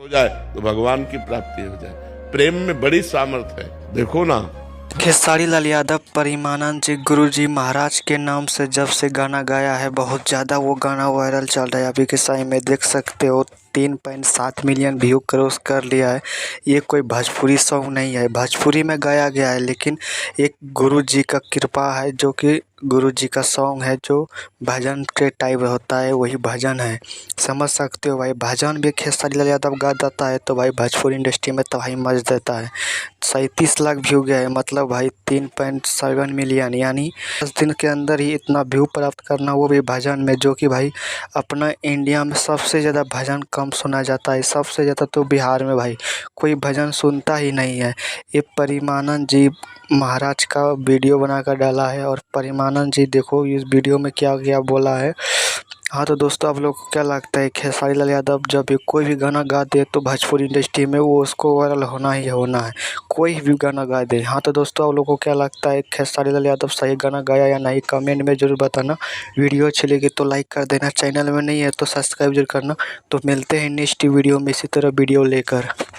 हो जाए तो भगवान की प्राप्ति हो जाए। प्रेम में बड़ी सामर्थ्य है, देखो ना। खेसारी लाल यादव परिमानंद जी गुरुजी महाराज के नाम से जब से गाना गाया है, बहुत ज़्यादा वो गाना वायरल चल रहा है। अभी के समय में देख सकते हो 3.7 मिलियन व्यू क्रॉस कर लिया है। ये कोई भोजपुरी सॉन्ग नहीं है, भोजपुरी में गाया गया है, लेकिन एक गुरु जी का कृपा है, जो कि गुरु जी का सॉन्ग है, जो भजन के टाइप होता है, वही भजन है। समझ सकते हो भाई, भजन भी खेसारी लाल यादव गा देता है तो भाई भोजपुरी इंडस्ट्री में तो भाई मच देता है। 37 लाख व्यू गया है, मतलब भाई 3.7 मिलियन, यानी 10 दिन के अंदर ही इतना व्यू प्राप्त करना, वो भी भजन में, जो कि भाई अपना इंडिया में सबसे ज़्यादा भजन कम सुना जाता है। सबसे ज़्यादा तो बिहार में भाई कोई भजन सुनता ही नहीं है। ये परिमानंद जी महाराज का वीडियो बनाकर डाला है, और परिमानंद जी देखो इस वीडियो में क्या क्या बोला है। हाँ तो दोस्तों, आप लोग को क्या लगता है, खेसारी लाल यादव जब भी कोई भी गाना गा दे तो भोजपुरी इंडस्ट्री में वो उसको वायरल होना ही होना है, कोई भी गाना गा दे। हाँ तो दोस्तों, आप लोग को क्या लगता है, खेसारी लाल यादव सही गाना गाया या नहीं, कमेंट में ज़रूर बताना। वीडियो अच्छी लगी तो लाइक कर देना, चैनल में नहीं है तो सब्सक्राइब जरूर करना। तो मिलते हैं नेक्स्ट वीडियो में इसी तरह वीडियो लेकर।